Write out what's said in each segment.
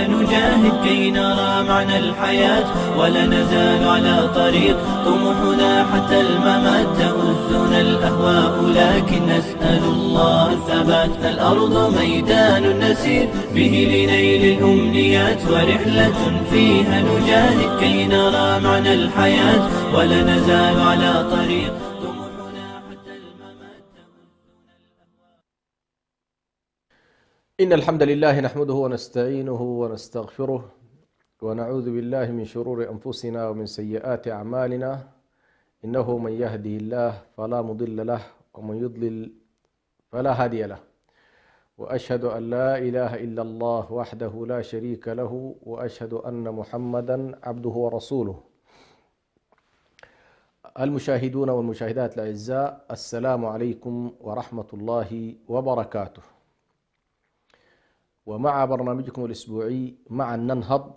فيها نجاهد كي نرى معنى الحياة، ولا نزال على طريق طموحنا حتى الممات. تؤذنا الأهواء لكن نسأل الله الثبات. الأرض ميدان نسير به لنيل الأمنيات، ورحلة فيها نجاهد كي نرى معنى الحياة، ولا نزال على طريق طموحنا حتى الممات. إن الحمد لله نحمده ونستعينه ونستغفره ونعوذ بالله من شرور أنفسنا ومن سيئات أعمالنا. إنه من يهده الله فلا مضل له ومن يضلل فلا هادي له، وأشهد أن لا إله إلا الله وحده لا شريك له، وأشهد أن محمدا عبده ورسوله. المشاهدون والمشاهدات الأعزاء، السلام عليكم ورحمة الله وبركاته. ومع برنامجكم الأسبوعي معا ننهض،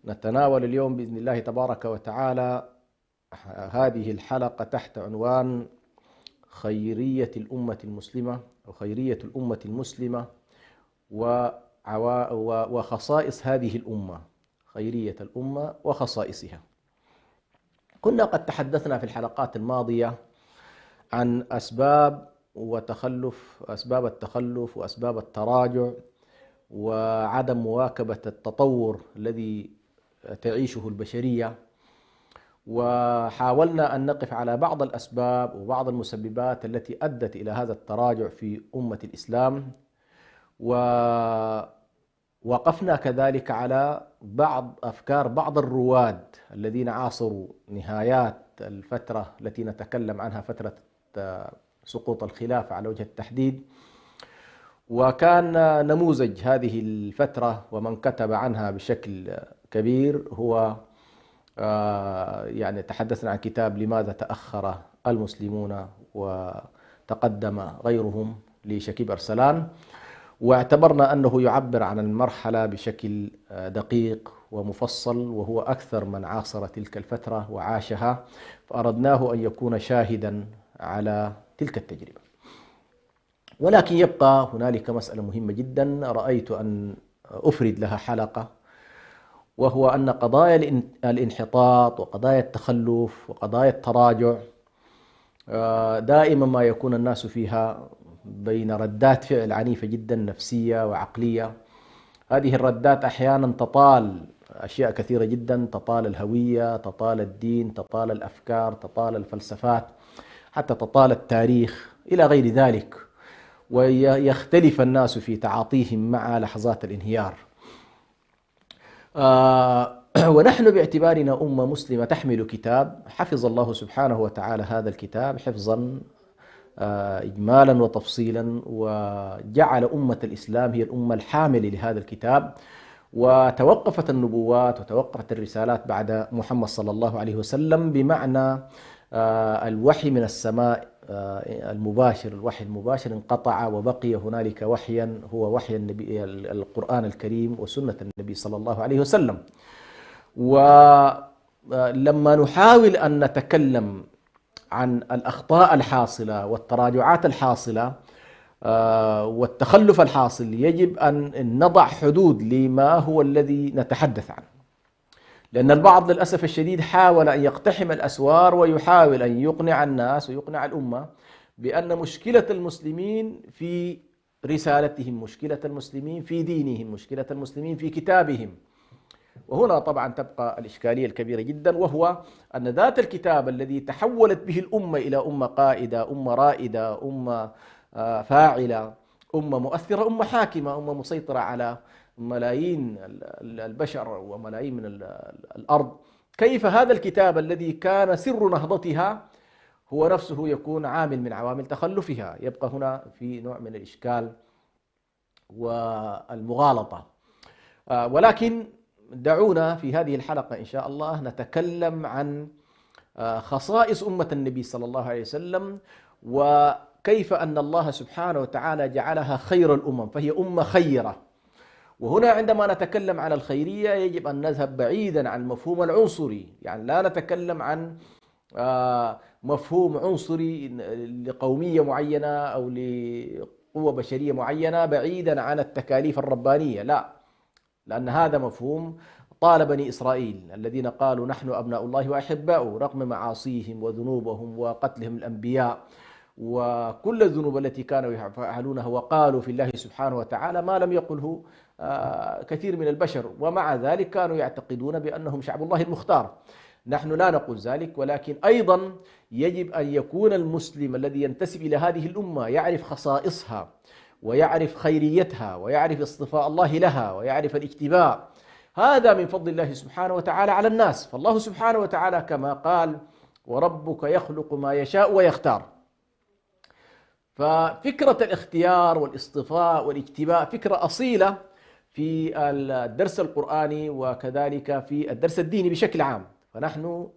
نتناول اليوم بإذن الله تبارك وتعالى هذه الحلقة تحت عنوان خيرية الأمة المسلمة، أو خيرية الأمة المسلمة وخصائص هذه الأمة، خيرية الأمة وخصائصها. كنا قد تحدثنا في الحلقات الماضية عن أسباب التخلف وأسباب التراجع وعدم مواكبة التطور الذي تعيشه البشرية، وحاولنا أن نقف على بعض الأسباب وبعض المسببات التي أدت إلى هذا التراجع في أمة الإسلام، ووقفنا كذلك على بعض أفكار بعض الرواد الذين عاصروا نهايات الفترة التي نتكلم عنها، فترة سقوط الخلافة على وجه التحديد. وكان نموذج هذه الفترة ومن كتب عنها بشكل كبير هو يعني تحدثنا عن كتاب لماذا تأخر المسلمون، وتقدم غيرهم لشكيب أرسلان، واعتبرنا أنه يعبر عن المرحلة بشكل دقيق ومفصل، وهو أكثر من عاصر تلك الفترة وعاشها، فأردناه أن يكون شاهدا على تلك التجربة. ولكن يبقى هنالك مسألة مهمة جدا رأيت أن أفرد لها حلقة، وهو أن قضايا الانحطاط وقضايا التخلف وقضايا التراجع دائما ما يكون الناس فيها بين ردات فعل عنيفة جدا نفسية وعقلية. هذه الردات أحيانا تطال أشياء كثيرة جدا، تطال الهوية، تطال الدين، تطال الأفكار، تطال الفلسفات، حتى تطال التاريخ إلى غير ذلك، ويختلف الناس في تعاطيهم مع لحظات الانهيار. ونحن باعتبارنا أمة مسلمة تحمل كتاب حفظ الله سبحانه وتعالى هذا الكتاب حفظا إجمالا وتفصيلا، وجعل أمة الإسلام هي الأمة الحاملة لهذا الكتاب، وتوقفت النبوات وتوقفت الرسالات بعد محمد صلى الله عليه وسلم، بمعنى الوحي من السماء المباشر، الوحي المباشر انقطع، وبقي هنالك وحيا هو وحي النبي القرآن الكريم وسنة النبي صلى الله عليه وسلم. ولما نحاول أن نتكلم عن الأخطاء الحاصلة والتراجعات الحاصلة والتخلف الحاصل، يجب أن نضع حدود لما هو الذي نتحدث عنه، لأن البعض للأسف الشديد حاول أن يقتحم الأسوار ويحاول أن يقنع الناس ويقنع الأمة بأن مشكلة المسلمين في رسالتهم، مشكلة المسلمين في دينهم، مشكلة المسلمين في كتابهم. وهنا طبعا تبقى الإشكالية الكبيرة جدا، وهو أن ذات الكتاب الذي تحولت به الأمة إلى أمة قائدة، أمة رائدة، أمة فاعلة، أمة مؤثرة، أمة حاكمة، أمة مسيطرة على ملايين البشر وملايين من الأرض، كيف هذا الكتاب الذي كان سر نهضتها هو نفسه يكون عامل من عوامل تخلفها؟ يبقى هنا في نوع من الإشكال والمغالطة. ولكن دعونا في هذه الحلقة إن شاء الله نتكلم عن خصائص أمة النبي صلى الله عليه وسلم، وكيف أن الله سبحانه وتعالى جعلها خير الأمم، فهي أمة خيرة. وهنا عندما نتكلم عن الخيرية يجب أن نذهب بعيدا عن مفهوم العنصري، يعني لا نتكلم عن مفهوم عنصري لقومية معينة أو لقوة بشرية معينة بعيدا عن التكاليف الربانية، لا لأن هذا مفهوم طال بني إسرائيل الذين قالوا نحن أبناء الله وأحباؤه رغم معاصيهم وذنوبهم وقتلهم الأنبياء وكل الذنوب التي كانوا يفعلونها، وقالوا في الله سبحانه وتعالى ما لم يقله كثير من البشر، ومع ذلك كانوا يعتقدون بأنهم شعب الله المختار. نحن لا نقول ذلك، ولكن أيضا يجب أن يكون المسلم الذي ينتسب إلى هذه الأمة يعرف خصائصها ويعرف خيريتها ويعرف اصطفاء الله لها ويعرف الاجتباء. هذا من فضل الله سبحانه وتعالى على الناس. فالله سبحانه وتعالى كما قال وربك يخلق ما يشاء ويختار، ففكرة الاختيار والاصطفاء والاجتباء فكرة أصيلة في الدرس القرآني وكذلك في الدرس الديني بشكل عام. فنحن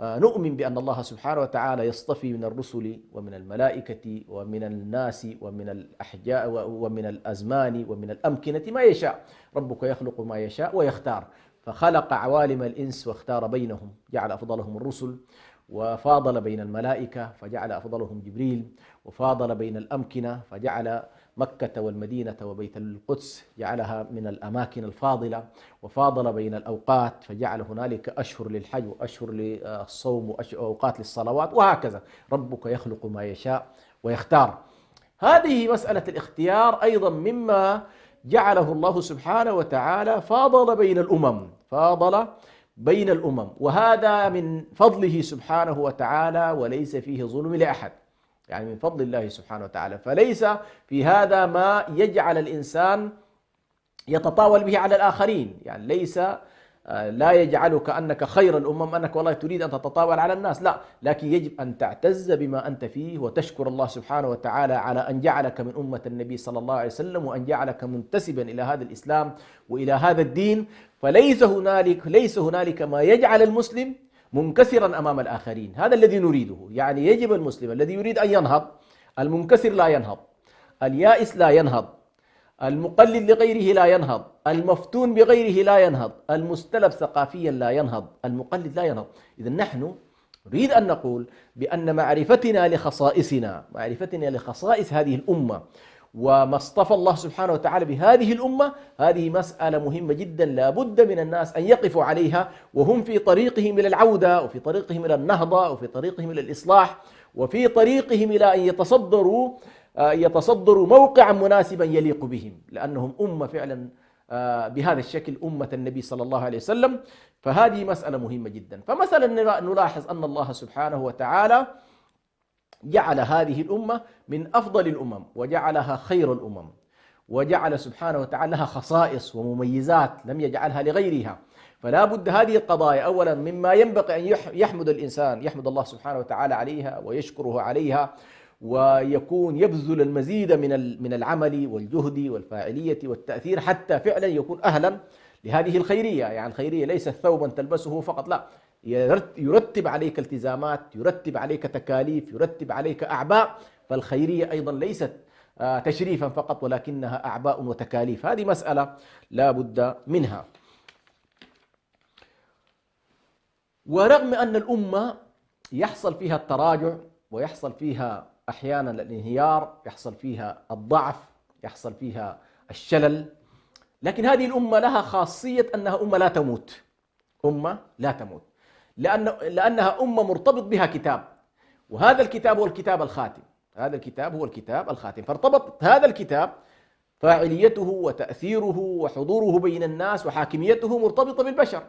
نؤمن بأن الله سبحانه وتعالى يصطفي من الرسل ومن الملائكة ومن الناس ومن الأحجاء ومن الأزمان ومن الأمكنة ما يشاء. ربك يخلق ما يشاء ويختار، فخلق عوالم الإنس واختار بينهم، جعل أفضلهم الرسل، وفاضل بين الملائكة فجعل أفضلهم جبريل، وفاضل بين الأمكنة فجعل مكة والمدينة وبيت القدس جعلها من الأماكن الفاضلة، وفاضل بين الأوقات فجعل هنالك أشهر للحج وأشهر للصوم وأوقات للصلوات، وهكذا. ربك يخلق ما يشاء ويختار. هذه مسألة الاختيار أيضا مما جعله الله سبحانه وتعالى فاضل بين الأمم، فاضل بين الأمم، وهذا من فضله سبحانه وتعالى وليس فيه ظلم لأحد، يعني من فضل الله سبحانه وتعالى. فليس في هذا ما يجعل الإنسان يتطاول به على الآخرين، يعني ليس لا يجعلك أنك خير الأمم أنك والله تريد أن تتطاول على الناس، لا، لكن يجب أن تعتز بما أنت فيه وتشكر الله سبحانه وتعالى على أن جعلك من أمة النبي صلى الله عليه وسلم وأن جعلك منتسبا إلى هذا الإسلام وإلى هذا الدين. فليس هنالك ما يجعل المسلم منكسرا أمام الآخرين، هذا الذي نريده. يعني يجب المسلم الذي يريد أن ينهض، المنكسر لا ينهض، اليائس لا ينهض، المقلد لغيره لا ينهض، المفتون بغيره لا ينهض، المستلب ثقافيا لا ينهض، المقلد لا ينهض. إذن نحن نريد أن نقول بأن معرفتنا لخصائص هذه الأمة وما اصطفى الله سبحانه وتعالى بهذه الأمة، هذه مسألة مهمة جدا لا بد من الناس أن يقفوا عليها وهم في طريقهم إلى العودة وفي طريقهم إلى النهضة وفي طريقهم إلى الإصلاح وفي طريقهم إلى أن يتصدروا موقعا مناسبا يليق بهم، لأنهم أمة فعلا بهذا الشكل، أمة النبي صلى الله عليه وسلم. فهذه مسألة مهمة جدا. فمثلا نلاحظ أن الله سبحانه وتعالى جعل هذه الأمة من أفضل الأمم وجعلها خير الأمم، وجعل سبحانه وتعالى لها خصائص ومميزات لم يجعلها لغيرها. فلا بد هذه القضايا أولا مما ينبغي أن يحمد الإنسان، يحمد الله سبحانه وتعالى عليها ويشكره عليها، ويكون يبذل المزيد من العمل والجهد والفاعلية والتأثير حتى فعلا يكون أهلا لهذه الخيرية. يعني الخيرية ليست ثوبا تلبسه فقط، لا، يرتب عليك التزامات، يرتب عليك تكاليف، يرتب عليك أعباء. فالخيرية أيضا ليست تشريفا فقط ولكنها أعباء وتكاليف. هذه مسألة لا بد منها. ورغم أن الأمة يحصل فيها التراجع ويحصل فيها أحيانا الانهيار، يحصل فيها الضعف، يحصل فيها الشلل، لكن هذه الأمة لها خاصية أنها أمة لا تموت، أمة لا تموت، لأنها أمة مرتبط بها كتاب، وهذا الكتاب هو الكتاب الخاتم، هذا الكتاب هو الكتاب الخاتم. فارتبط هذا الكتاب فاعليته وتأثيره وحضوره بين الناس وحاكميته مرتبطة بالبشر،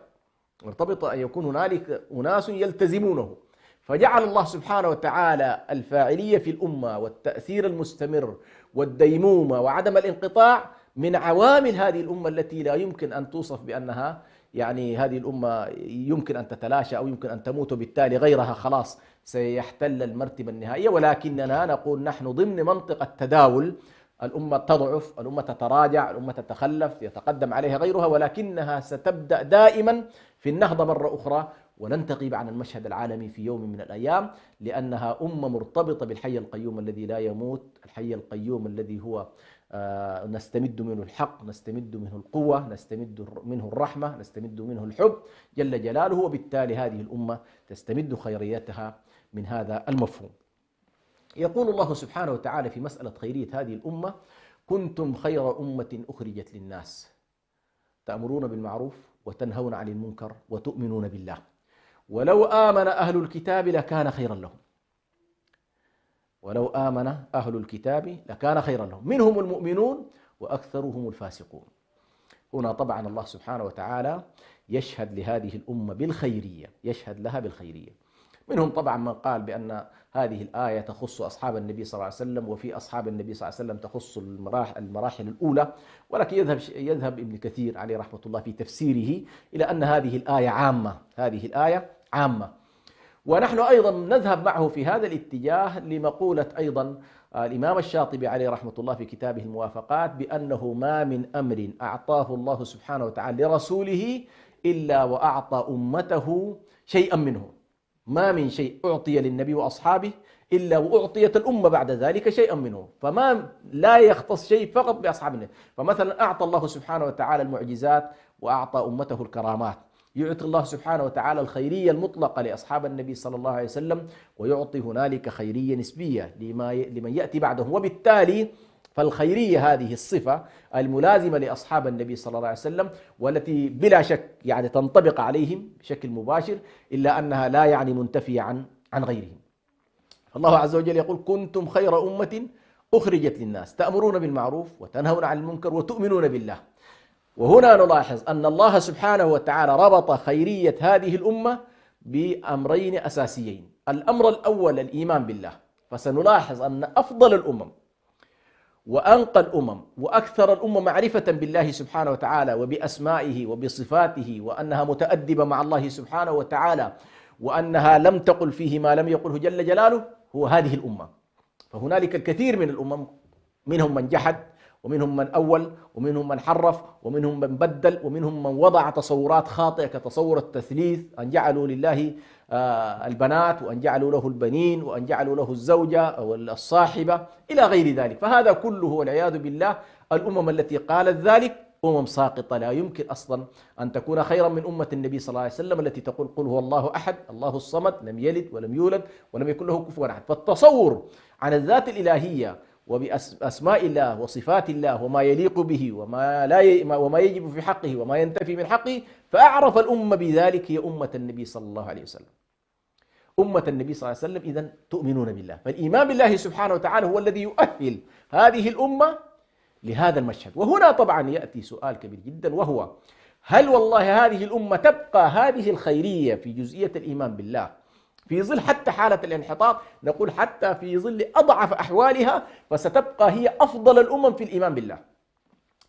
مرتبطة أن يكون هنالك أناس يلتزمونه. فجعل الله سبحانه وتعالى الفاعلية في الأمة والتأثير المستمر والديمومة وعدم الانقطاع من عوامل هذه الأمة التي لا يمكن أن توصف بأنها يعني هذه الأمة يمكن أن تتلاشى أو يمكن أن تموت، وبالتالي غيرها خلاص سيحتل المرتبة النهائية. ولكننا نقول نحن ضمن منطقة تداول، الأمة تضعف، الأمة تتراجع، الأمة تتخلف، يتقدم عليها غيرها، ولكنها ستبدأ دائما في النهضة مرة أخرى ولن تغيب عن المشهد العالمي في يوم من الأيام، لأنها أمة مرتبطة بالحي القيوم الذي لا يموت، الحي القيوم الذي هو نستمد منه الحق، نستمد منه القوة، نستمد منه الرحمة، نستمد منه الحب جل جلاله. وبالتالي هذه الأمة تستمد خيريتها من هذا المفهوم. يقول الله سبحانه وتعالى في مسألة خيرية هذه الأمة: كنتم خير أمة أخرجت للناس تأمرون بالمعروف وتنهون عن المنكر وتؤمنون بالله، ولو آمن أهل الكتاب لكان خيرا لهم. ولو آمن أهل الكتاب لكان خيرا لهم، منهم المؤمنون وأكثرهم الفاسقون. هنا طبعا الله سبحانه وتعالى يشهد لهذه الأمة بالخيرية، يشهد لها بالخيرية. منهم طبعا من قال بأن هذه الآية تخص أصحاب النبي صلى الله عليه وسلم، وفي أصحاب النبي صلى الله عليه وسلم تخص المراحل الأولى، ولكن يذهب ابن كثير عليه رحمة الله في تفسيره إلى أن هذه الآية عامة، هذه الآية عامة. ونحن أيضا نذهب معه في هذا الاتجاه لمقولة أيضا الإمام الشاطبي عليه رحمة الله في كتابه الموافقات، بأنه ما من أمر أعطاه الله سبحانه وتعالى لرسوله إلا وأعطى أمته شيئا منه. ما من شيء أعطي للنبي وأصحابه إلا وأعطيت الأمة بعد ذلك شيئا منه، فما لا يختص شيء فقط بأصحاب النبي. فمثلا أعطى الله سبحانه وتعالى المعجزات وأعطى أمته الكرامات، يعطي الله سبحانه وتعالى الخيرية المطلقة لأصحاب النبي صلى الله عليه وسلم، ويعطي هنالك خيرية نسبية لمن يأتي بعدهم. وبالتالي فالخيرية هذه الصفة الملازمة لأصحاب النبي صلى الله عليه وسلم، والتي بلا شك يعني تنطبق عليهم بشكل مباشر، إلا أنها لا يعني منتفية عن غيرهم. الله عز وجل يقول: كنتم خير أمة أخرجت للناس تأمرون بالمعروف وتنهون عن المنكر وتؤمنون بالله. وهنا نلاحظ أن الله سبحانه وتعالى ربط خيرية هذه الأمة بأمرين أساسيين. الأمر الأول الإيمان بالله، فسنلاحظ أن أفضل الأمم وأنقى الأمم وأكثر الأمم معرفة بالله سبحانه وتعالى وبأسمائه وبصفاته، وأنها متأدبة مع الله سبحانه وتعالى، وأنها لم تقل فيه ما لم يقله جل جلاله، هو هذه الأمة. فهنالك الكثير من الأمم، منهم من جحد، ومنهم من أول، ومنهم من حرف، ومنهم من بدل، ومنهم من وضع تصورات خاطئة كتصور التثليث، أن جعلوا لله البنات، وأن جعلوا له البنين، وأن جعلوا له الزوجة أو الصاحبة إلى غير ذلك. فهذا كله والعياذ بالله الأمم التي قالت ذلك أمم ساقطة، لا يمكن أصلا أن تكون خيرا من أمة النبي صلى الله عليه وسلم التي تقول: قل هو الله أحد الله الصمد لم يلد ولم يولد ولم يكن له كفوا أحد. فالتصور عن الذات الإلهية وبأسماء الله وصفات الله وما يليق به وما يجب في حقه وما ينتفي من حقه، فأعرف الأمة بذلك هي أمة النبي صلى الله عليه وسلم. أمة النبي صلى الله عليه وسلم إذن تؤمنون بالله. فالإيمان بالله سبحانه وتعالى هو الذي يؤهل هذه الأمة لهذا المشهد. وهنا طبعا يأتي سؤال كبير جدا، وهو: هل والله هذه الأمة تبقى هذه الخيرية في جزئية الإيمان بالله في ظل حتى حالة الانحطاط؟ نقول حتى في ظل أضعف أحوالها فستبقى هي أفضل الأمم في الإيمان بالله،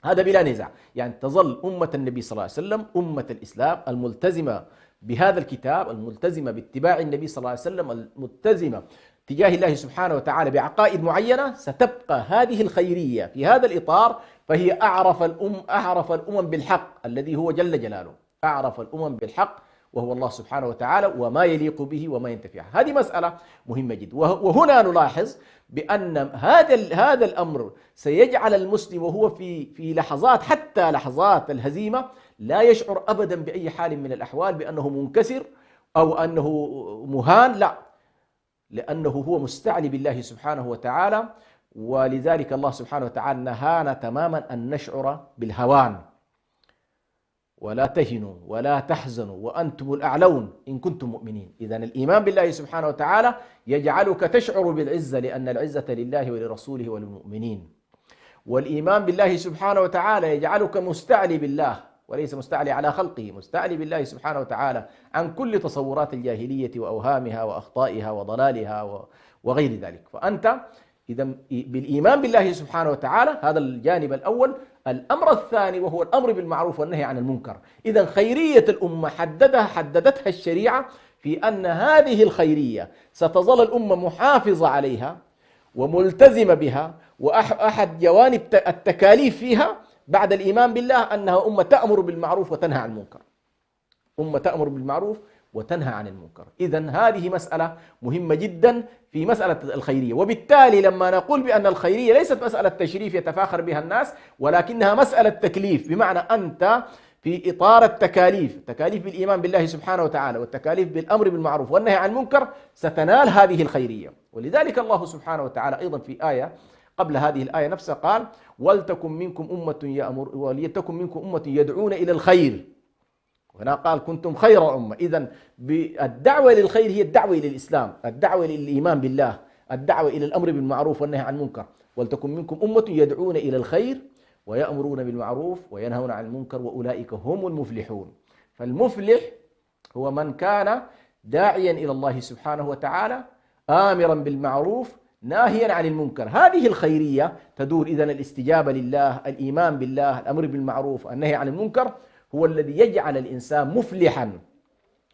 هذا بلا نزاع. يعني تظل أمة النبي صلى الله عليه وسلم أمة الإسلام الملتزمة بهذا الكتاب، الملتزمة باتباع النبي صلى الله عليه وسلم، الملتزمة تجاه الله سبحانه وتعالى بعقائد معينة، ستبقى هذه الخيرية في هذا الإطار، فهي أعرف الأمم بالحق الذي هو جل جلاله، أعرف الأمم بالحق وهو الله سبحانه وتعالى وما يليق به وما ينتفع. هذه مسألة مهمة جدا. وهنا نلاحظ بأن هذا الأمر سيجعل المسلم وهو في لحظات، حتى لحظات الهزيمة، لا يشعر أبدا بأي حال من الأحوال بأنه منكسر أو أنه مهان، لا، لأنه هو مستعلي بالله سبحانه وتعالى. ولذلك الله سبحانه وتعالى نهانا تماما أن نشعر بالهوان: ولا تهنوا ولا تحزنوا وأنتم الأعلون إن كنتم مؤمنين. إذن الإيمان بالله سبحانه وتعالى يجعلك تشعر بالعزة، لأن العزة لله ولرسوله وللمؤمنين. والإيمان بالله سبحانه وتعالى يجعلك مستعلي بالله، وليس مستعلي على خلقه، مستعلي بالله سبحانه وتعالى عن كل تصورات الجاهلية وأوهامها وأخطائها وضلالها وغير ذلك. فأنت إذا بالإيمان بالله سبحانه وتعالى، هذا الجانب الأول. الأمر الثاني وهو الأمر بالمعروف والنهي عن المنكر. إذا خيرية الأمة حددتها الشريعة في أن هذه الخيرية ستظل الأمة محافظة عليها وملتزمة بها، وأحد جوانب التكاليف فيها بعد الإيمان بالله أنها أمة تأمر بالمعروف وتنهى عن المنكر، أمة تأمر بالمعروف وتنهى عن المنكر. إذن هذه مسألة مهمة جدا في مسألة الخيرية. وبالتالي لما نقول بأن الخيرية ليست مسألة تشريف يتفاخر بها الناس، ولكنها مسألة تكليف، بمعنى أنت في إطار التكاليف بالإيمان بالله سبحانه وتعالى والتكاليف بالأمر بالمعروف والنهي عن المنكر ستنال هذه الخيرية. ولذلك الله سبحانه وتعالى أيضا في آية قبل هذه الآية نفسها قال ولتكن منكم أمة يدعون إلى الخير. هنا قال كنتم خير أمة. إذن الدعوة للخير هي الدعوة إلى الإسلام، الدعوة إلى الإيمان بالله، الدعوة إلى الأمر بالمعروف والنهي عن المنكر. ولتكن منكم أمة يدعون إلى الخير ويأمرون بالمعروف وينهون عن المنكر وأولئك هم المفلحون. فالمفلح هو من كان داعيا إلى الله سبحانه وتعالى آمرا بالمعروف ناهيا عن المنكر. هذه الخيرية تدور إذن الاستجابة لله، الإيمان بالله، الأمر بالمعروف، النهي عن المنكر، هو الذي يجعل الإنسان مفلحا.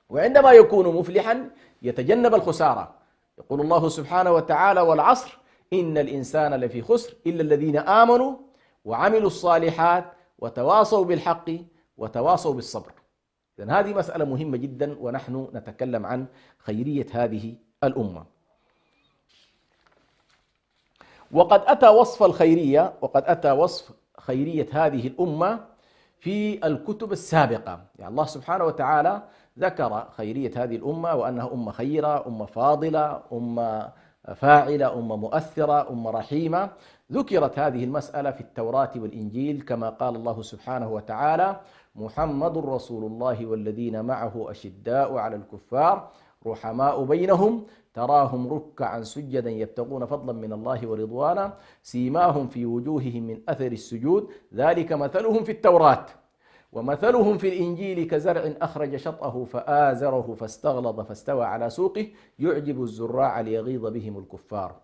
وعندما يكون مفلحا يتجنب الخسارة. يقول الله سبحانه وتعالى والعصر إن الإنسان لفي خسر إلا الذين آمنوا وعملوا الصالحات وتواصوا بالحق وتواصوا بالصبر. إذن هذه مسألة مهمة جدا ونحن نتكلم عن خيرية هذه الأمة. وقد أتى وصف خيرية هذه الأمة في الكتب السابقة. يعني الله سبحانه وتعالى ذكر خيرية هذه الأمة وأنها أمة خيرة، أمة فاضلة، أمة فاعلة، أمة مؤثرة، أمة رحيمة. ذكرت هذه المسألة في التوراة والإنجيل كما قال الله سبحانه وتعالى محمد رسول الله والذين معه أشداء على الكفار رحماء بينهم تراهم ركعا سجدا يبتغون فضلا من الله ورضوانا سيماهم في وجوههم من أثر السجود ذلك مثلهم في التوراة ومثلهم في الإنجيل كزرع أخرج شطأه فآزره فاستغلظ فاستوى على سوقه يعجب الزراع ليغيظ بهم الكفار.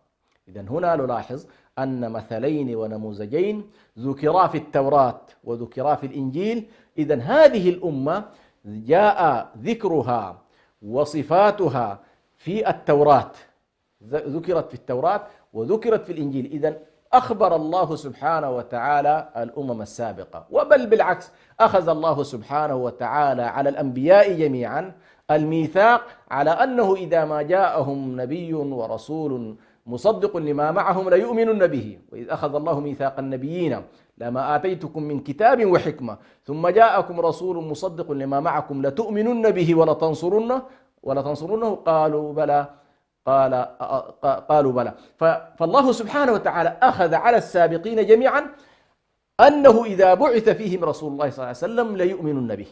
إذن هنا نلاحظ أن مثلين ونموذجين ذكرا في التوراة وذكرا في الإنجيل. إذن هذه الأمة جاء ذكرها وصفاتها في التوراة، ذكرت في التوراة وذكرت في الإنجيل. إذن أخبر الله سبحانه وتعالى الأمم السابقة، وبل بالعكس أخذ الله سبحانه وتعالى على الأنبياء جميعا الميثاق على أنه إذا ما جاءهم نبي ورسول مصدق لما معهم ليؤمنن به. وإذ أخذ الله ميثاق النبيين لما آتيتكم من كتاب وحكمة ثم جاءكم رسول مصدق لما معكم لتؤمنن به ولتنصرنه قالوا بلى قالوا بلى. فالله سبحانه وتعالى أخذ على السابقين جميعا أنه إذا بعث فيهم رسول الله صلى الله عليه وسلم ليؤمنن به.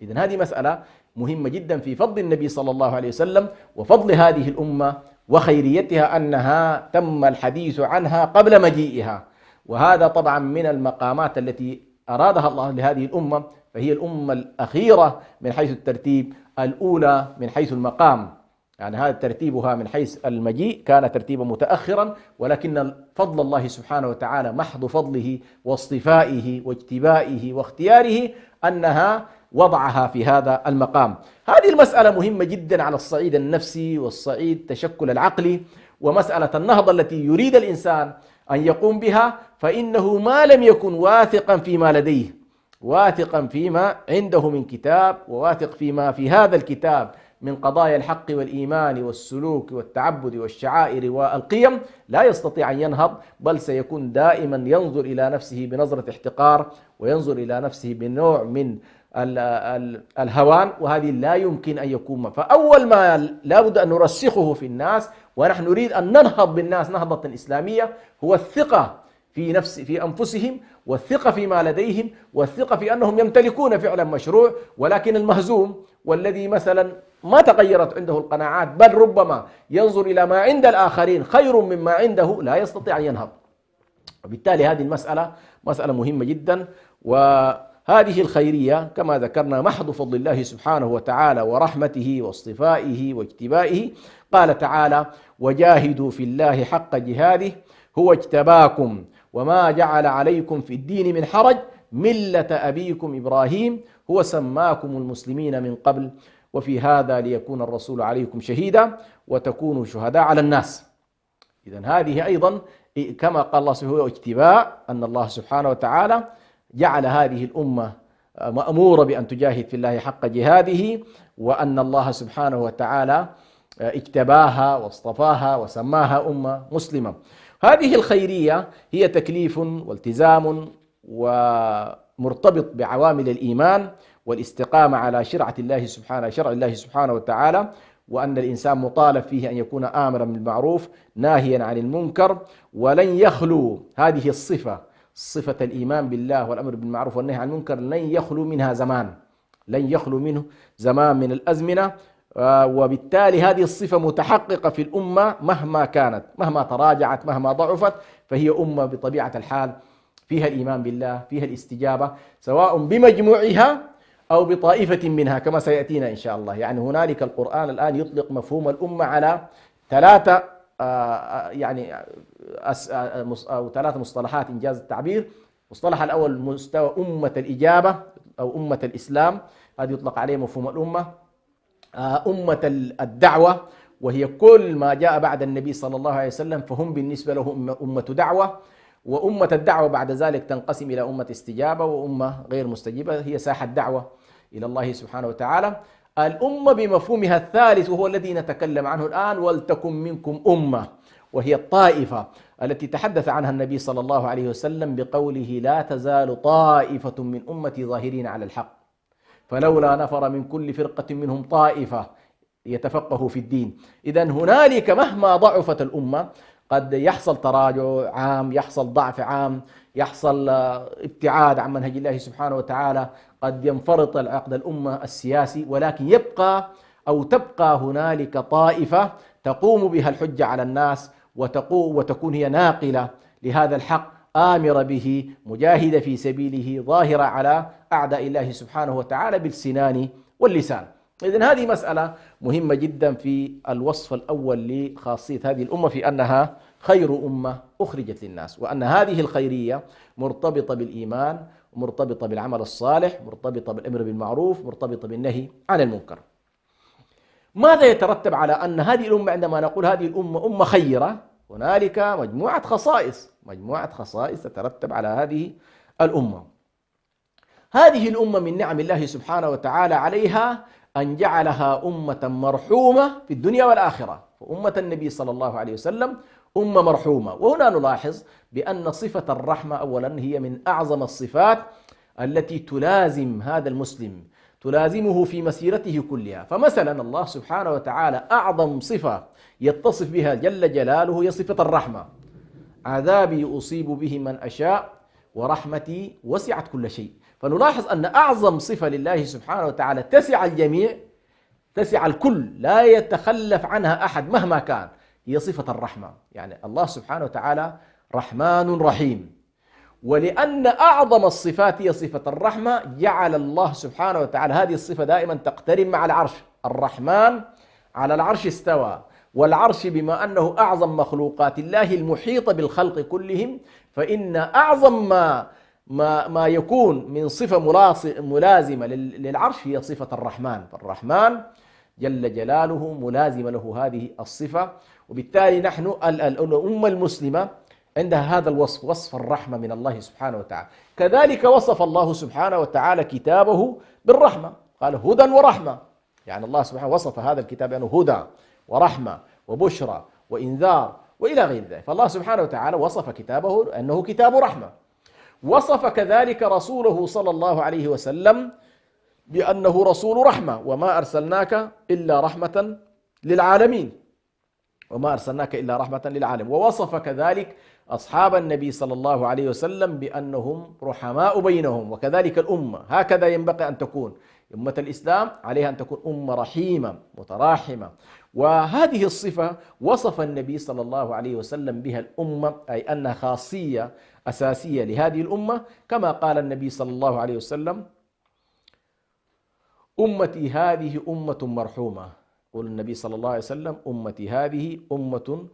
إذن هذه مسألة مهمة جدا في فضل النبي صلى الله عليه وسلم وفضل هذه الأمة وخيريتها أنها تم الحديث عنها قبل مجيئها. وهذا طبعا من المقامات التي أرادها الله لهذه الأمة، فهي الأمة الأخيرة من حيث الترتيب، الأولى من حيث المقام. يعني هذا ترتيبها من حيث المجيء كان ترتيبا متأخرا، ولكن فضل الله سبحانه وتعالى محض فضله واصطفائه واجتبائه واختياره أنها وضعها في هذا المقام. هذه المسألة مهمة جدا على الصعيد النفسي والصعيد تشكل العقلي، ومسألة النهضة التي يريد الإنسان أن يقوم بها، فإنه ما لم يكن واثقا فيما لديه، واثقا فيما عنده من كتاب، وواثق فيما في هذا الكتاب من قضايا الحق والإيمان والسلوك والتعبد والشعائر والقيم، لا يستطيع أن ينهض، بل سيكون دائما ينظر إلى نفسه بنظرة احتقار وينظر إلى نفسه بنوع من الهوان، وهذه لا يمكن أن يكون. فأول ما لا بد أن نرسخه في الناس ونحن نريد أن ننهض بالناس نهضة إسلامية هو الثقة في أنفسهم، والثقة فيما لديهم، والثقة في أنهم يمتلكون فعلا مشروع. ولكن المهزوم والذي مثلا ما تغيرت عنده القناعات، بل ربما ينظر إلى ما عند الآخرين خير مما عنده، لا يستطيع أن ينهض. وبالتالي هذه المسألة مسألة مهمة جدا. وهذه الخيرية كما ذكرنا محض فضل الله سبحانه وتعالى ورحمته واصطفائه واجتبائه. قال تعالى وجاهدوا في الله حق جهاده هو اجتباكم وما جعل عليكم في الدين من حرج ملة أبيكم إبراهيم هو سماكم المسلمين من قبل وفي هذا ليكون الرسول عليكم شهيدا وتكونوا شهداء على الناس. إذن هذه أيضا كما قال الله سبحانه هو اجتباء، أن الله سبحانه وتعالى جعل هذه الأمة مأمورة بأن تجاهد في الله حق جهاده، وأن الله سبحانه وتعالى اجتباها واصطفاها وسماها أمة مسلمة. هذه الخيرية هي تكليف والتزام ومرتبط بعوامل الإيمان والاستقامة على شرع الله سبحانه وتعالى، وأن الإنسان مطالب فيه أن يكون آمرا بالمعروف ناهيا عن المنكر، ولن يخلو هذه الصفة، صفة الإيمان بالله والأمر بالمعروف والنهي عن المنكر، لن يخلو منها زمان، لن يخلو منه زمان من الأزمنة. وبالتالي هذه الصفة متحققة في الأمة مهما كانت، مهما تراجعت، مهما ضعفت، فهي أمة بطبيعة الحال فيها الإيمان بالله، فيها الاستجابة، سواء بمجموعها أو بطائفة منها كما سيأتينا إن شاء الله. يعني هنالك القرآن الآن يطلق مفهوم الأمة على ثلاثة أو ثلاث مصطلحات إنجاز التعبير. المصطلح الأول مستوى أمة الإجابة أو أمة الإسلام، هذا يطلق عليه مفهوم الأمة. أمة الدعوة، وهي كل ما جاء بعد النبي صلى الله عليه وسلم فهم بالنسبة لهم أمة دعوة. وأمة الدعوة بعد ذلك تنقسم إلى أمة استجابة وأمة غير مستجيبة، هي ساحة دعوة إلى الله سبحانه وتعالى. الأمة بمفهومها الثالث وهو الذي نتكلم عنه الآن، ولتكن منكم أمة، وهي الطائفة التي تحدث عنها النبي صلى الله عليه وسلم بقوله: لا تزال طائفة من أمتي ظاهرين على الحق فلولا نفر من كل فرقة منهم طائفة يتفقهوا في الدين. إذا هنالك مهما ضعفت الأمة قد يحصل تراجع عام، يحصل ضعف عام، يحصل ابتعاد عن منهج الله سبحانه وتعالى، قد ينفرط العقد الأمة السياسي، ولكن يبقى أو تبقى هنالك طائفة تقوم بها الحجة على الناس وتكون هي ناقلة لهذا الحق، آمرة به، مجاهدة في سبيله، ظاهرة على أعداء الله سبحانه وتعالى بالسنان واللسان. إذن هذه مسألة مهمة جدا في الوصف الأول لخاصية هذه الأمة، في أنها خير أمة أخرجت للناس، وأن هذه الخيرية مرتبطة بالإيمان، مرتبطة بالعمل الصالح، مرتبطة بالأمر بالمعروف، مرتبطة بالنهي عن المنكر. ماذا يترتب على أن هذه الأمة، عندما نقول هذه الأمة أمة خيرة، هنالك مجموعة خصائص تترتب على هذه الأمة. هذه الأمة من نعم الله سبحانه وتعالى عليها أن جعلها أمة مرحومة في الدنيا والآخرة، فأمة النبي صلى الله عليه وسلم أمة مرحومة. وهنا نلاحظ بأن صفة الرحمة أولا هي من أعظم الصفات التي تلازم هذا المسلم، تلازمه في مسيرته كلها. فمثلا الله سبحانه وتعالى أعظم صفة يتصف بها جل جلاله هي صفة الرحمة: عذابي أصيب به من أشاء ورحمتي وسعت كل شيء. فنلاحظ أن أعظم صفة لله سبحانه وتعالى تسع الجميع، تسع الكل، لا يتخلف عنها أحد مهما كان، هي صفة الرحمة. يعني الله سبحانه وتعالى رحمن رحيم، ولأن أعظم الصفات هي صفة الرحمة جعل الله سبحانه وتعالى هذه الصفة دائما تقترن مع العرش. الرحمن على العرش استوى، والعرش بما أنه أعظم مخلوقات الله المحيطة بالخلق كلهم، فإن أعظم ما يكون من صفة ملازمة للعرش هي صفة الرحمن. فالرحمن جل جلاله ملازم له هذه الصفة، وبالتالي نحن الأمة المسلمة عندها هذا الوصف، وصف الرحمة من الله سبحانه وتعالى. كذلك وصف الله سبحانه وتعالى كتابه بالرحمة، قال هدى ورحمة. يعني الله سبحانه وصف هذا الكتاب أنه هدى ورحمة وبشرى وإنذار وإلى غير ذلك. فالله سبحانه وتعالى وصف كتابه أنه كتاب رحمة. وصف كذلك رسوله صلى الله عليه وسلم بأنه رسول رحمة: وما أرسلناك إلا رحمة للعالمين، وما أرسلناك إلا رحمة للعالمين. ووصف كذلك أصحاب النبي صلى الله عليه وسلم بأنهم رحماء بينهم، وكذلك الأمة هكذا ينبغي أن تكون. أمة الإسلام عليها أن تكون أمة رحيمة متراحمة، وهذه الصفة وصف النبي صلى الله عليه وسلم بها الأمة، أي أنها خاصية أساسية لهذه الأمة، كما قال النبي صلى الله عليه وسلم: أمتي هذه أمة مرحومة. يقول النبي صلى الله عليه وسلم: أمتي هذه أمة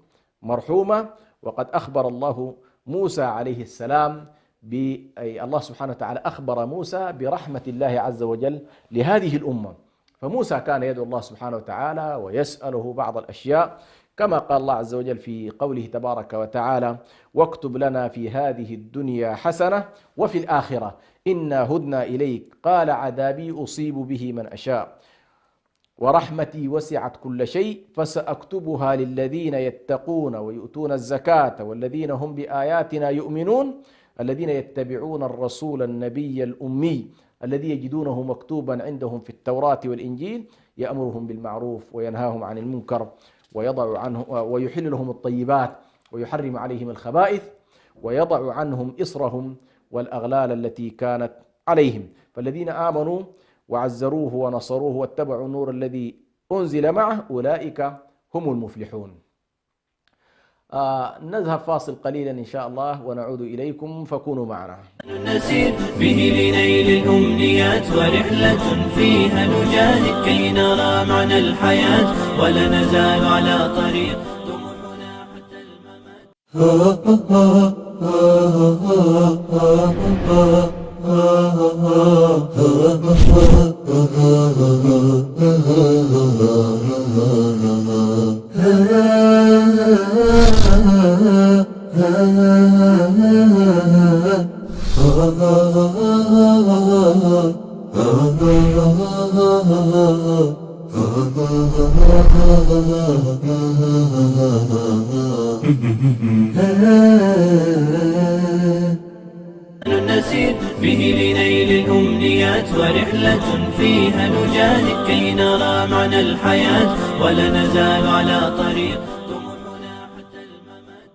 مرحومة. وقد أخبر الله موسى عليه السلام أي الله سبحانه وتعالى أخبر موسى برحمة الله عز وجل لهذه الأمة. فموسى كان يدعو الله سبحانه وتعالى ويسأله بعض الأشياء، كما قال الله عز وجل في قوله تبارك وتعالى: واكتب لنا في هذه الدنيا حسنة وفي الآخرة إنا هدنا إليك قال عذابي أصيب به من أشاء ورحمتي وسعت كل شيء فسأكتبها للذين يتقون ويؤتون الزكاة والذين هم بآياتنا يؤمنون الذين يتبعون الرسول النبي الأمي الذي يجدونه مكتوبا عندهم في التوراة والإنجيل، يأمرهم بالمعروف وينهاهم عن المنكر ويضع عنه ويحل لهم الطيبات ويحرم عليهم الخبائث ويضع عنهم إصرهم والأغلال التي كانت عليهم. فالذين آمنوا وعزروه ونصروه واتبعوا النور الذي أنزل معه أولئك هم المفلحون. نذهب فاصل قليلا إن شاء الله ونعود إليكم فكونوا معنا. نسير به لنيل الأمنيات ورحلة فيها نجاهد كي نرى معنى الحياة ولا نزال على طريق طموحنا حتى نسير به لنيل الأمنيات ورحلة فيها نجاهد كي نرى معنى الحياة ولا نزال على طريق طموحنا حتى الممات.